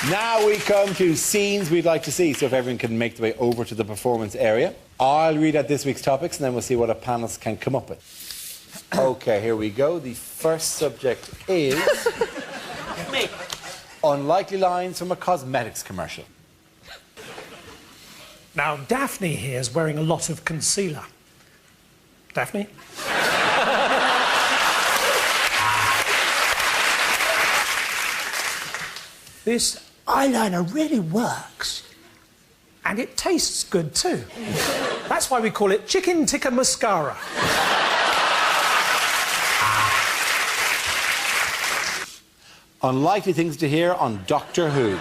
Now we come to scenes we'd like to see, so if everyone can make their way over to the performance area. I'll read out this week's topics and then we'll see what our panelists can come up with. OK, here we go. The first subject is... Me. Unlikely lines from a cosmetics commercial. Now, Daphne here is wearing a lot of concealer. Daphne? This eyeliner really works. And it tastes good, too. That's why we call it chicken tikka mascara. Unlikely things to hear on Doctor Who.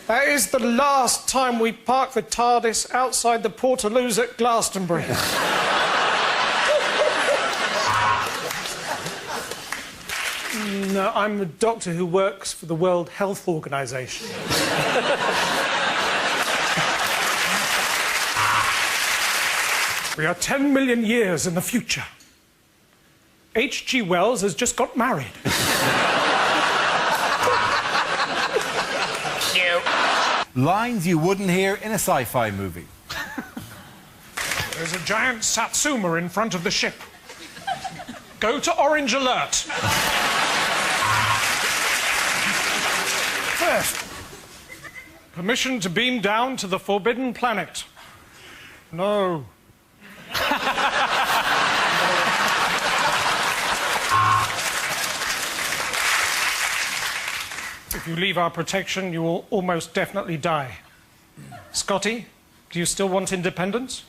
That is the last time we park the TARDIS outside the Portaloos at Glastonbury. No, I'm the doctor who works for the World Health Organization. We are 10 million years in the future. H.G. Wells has just got married. Lines you wouldn't hear in a sci-fi movie. There's a giant satsuma in front of the ship. Go to orange alert. First, permission to beam down to the forbidden planet. No. If you leave our protection, you will almost definitely die. Scotty, do you still want independence?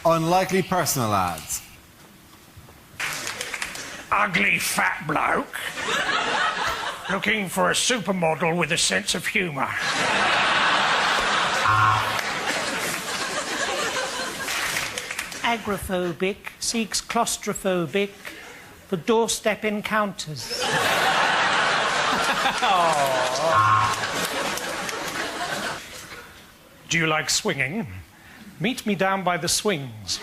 Unlikely personal ads. Ugly fat bloke looking for a supermodel with a sense of humour. Agoraphobic seeks claustrophobic for doorstep encounters. Do you like swinging? Meet me down by the swings.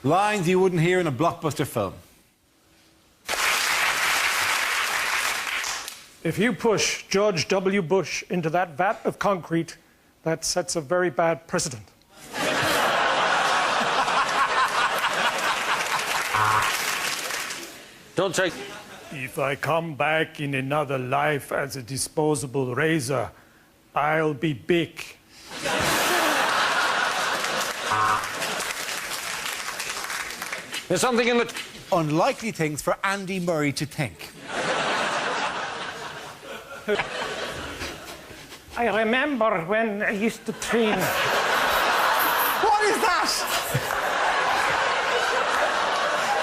Lines you wouldn't hear in a blockbuster film. If you push George W. Bush into that vat of concrete, that sets a very bad precedent. Don't take... If I come back in another life as a disposable razor, I'll be big. There's something in the... Unlikely things for Andy Murray to think. I remember when I used to train... What is that?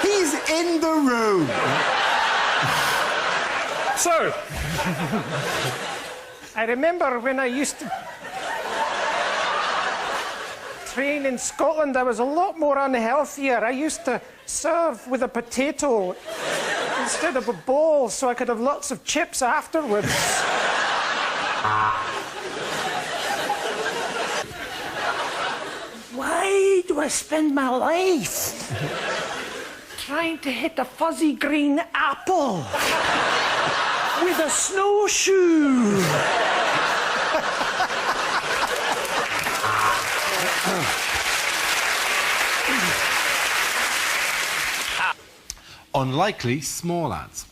He's in the room. So, I remember when I used to train in Scotland, I was a lot more unhealthier. I used to serve with a potato instead of a bowl so I could have lots of chips afterwards. Why do I spend my life trying to hit a fuzzy green apple with a snowshoe? Unlikely small ads.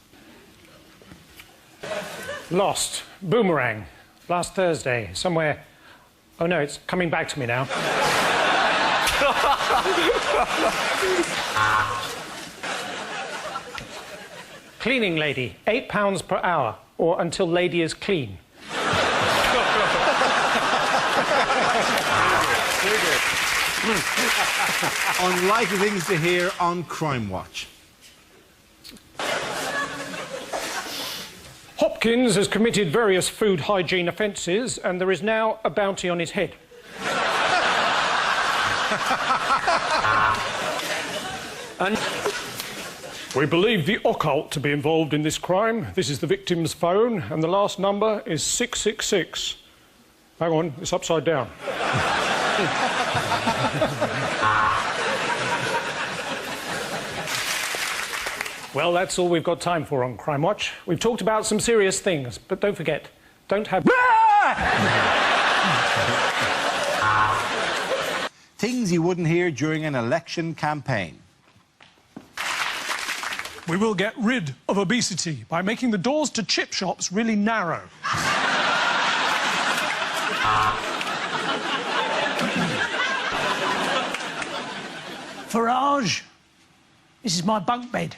Lost. Boomerang. Last Thursday. Somewhere... Oh, no, it's coming back to me now. Cleaning lady. £8 per hour. Or until lady is clean. Unlikely things to hear on Crime Watch. Hopkins has committed various food hygiene offences and there is now a bounty on his head. And we believe the occult to be involved in this crime. This is the victim's phone and the last number is 666. Hang on, it's upside down. Well, that's all we've got time for on Crime Watch. We've talked about some serious things, but don't forget, don't have... Things you wouldn't hear during an election campaign. We will get rid of obesity by making the doors to chip shops really narrow. Farage, this is my bunk bed.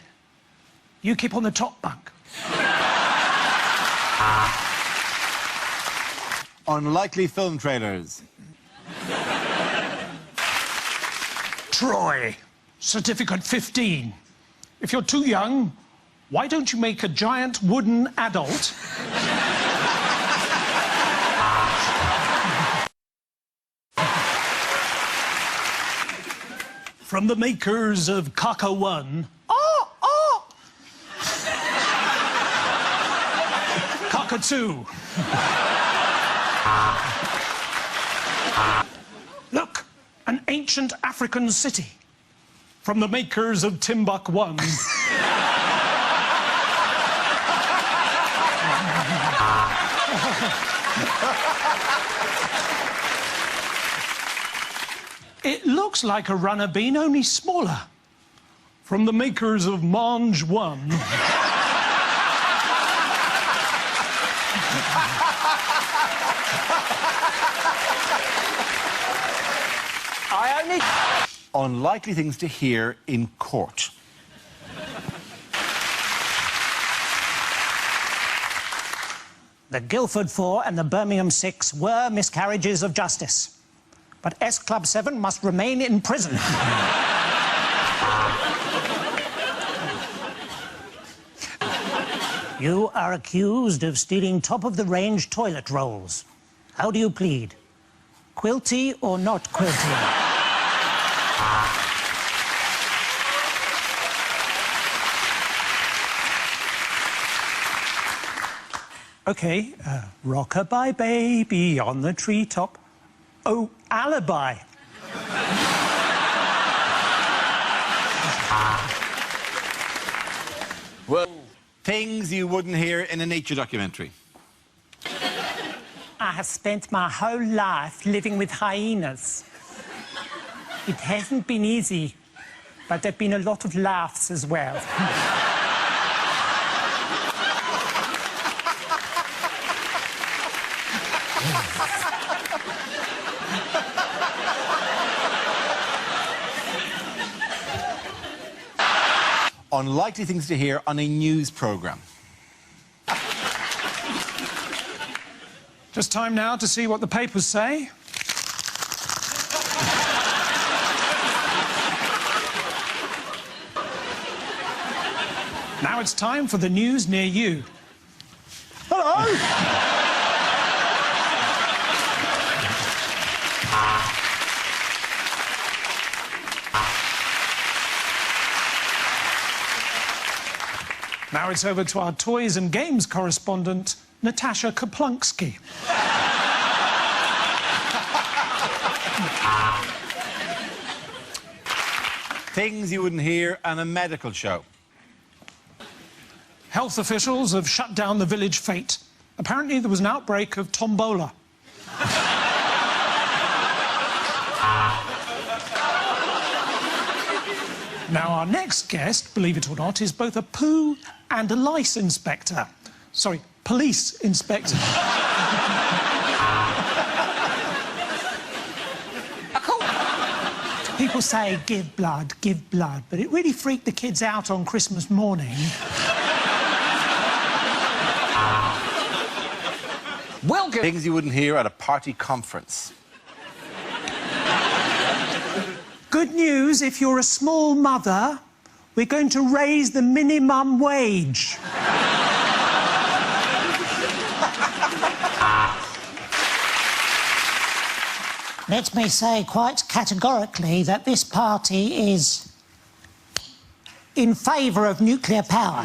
You keep on the top bunk. Unlikely film trailers. Troy, certificate 15. If you're too young, why don't you make a giant wooden adult? From the makers of Kaka 1. Kaka 2. Look, an ancient African city. From the makers of Timbuk 1. It looks like a runner bean, only smaller. From the makers of Mange 1. Unlikely things to hear in court. The Guildford 4 and the Birmingham 6 were miscarriages of justice. But S Club 7 must remain in prison. You are accused of stealing top-of-the-range toilet rolls. How do you plead? Quilty or not quilty? OK, rock-a-bye baby on the treetop. Oh, alibi. Well, things you wouldn't hear in a nature documentary. I have spent my whole life living with hyenas. It hasn't been easy, but there have been a lot of laughs as well. Unlikely things to hear on a news programme. Just time now to see what the papers say. Now it's time for the news near you. Hello! Now it's over to our toys and games correspondent, Natasha Kaplunksky. Things you wouldn't hear on a medical show. Health officials have shut down the village fete. Apparently there was an outbreak of tombola. Now, our next guest, believe it or not, is both a poo and a lice inspector. Sorry, police inspector. People say, give blood, but it really freaked the kids out on Christmas morning. Welcome. Things you wouldn't hear at a party conference. Good news, if you're a small mother, we're going to raise the minimum wage. Let me say quite categorically that this party is in favour of nuclear power.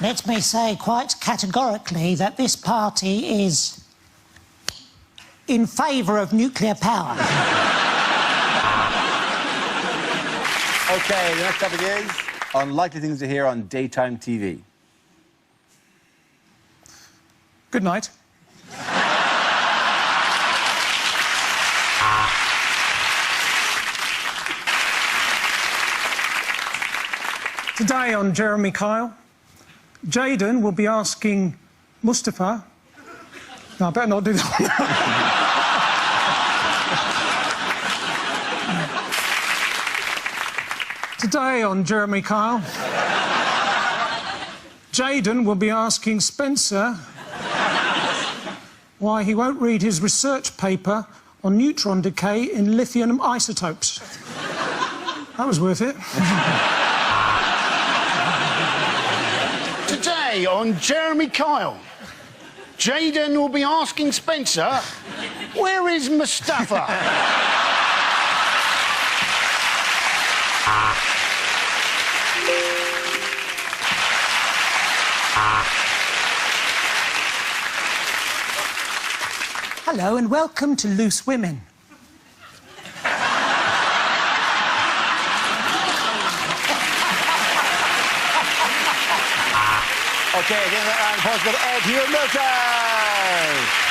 Let me say quite categorically that this party is in favour of nuclear power. OK, the next topic is unlikely things to hear on daytime TV. Good night. Today on Jeremy Kyle, Jayden will be asking Mustafa... No, I better not do that one. Today on Jeremy Kyle, Jayden will be asking Spencer why he won't read his research paper on neutron decay in lithium isotopes. That was worth it. Today on Jeremy Kyle, Jayden will be asking Spencer, where is Mustafa? Hello and welcome to Loose Women. OK, again, that round of applause goes to Ed here, Milton.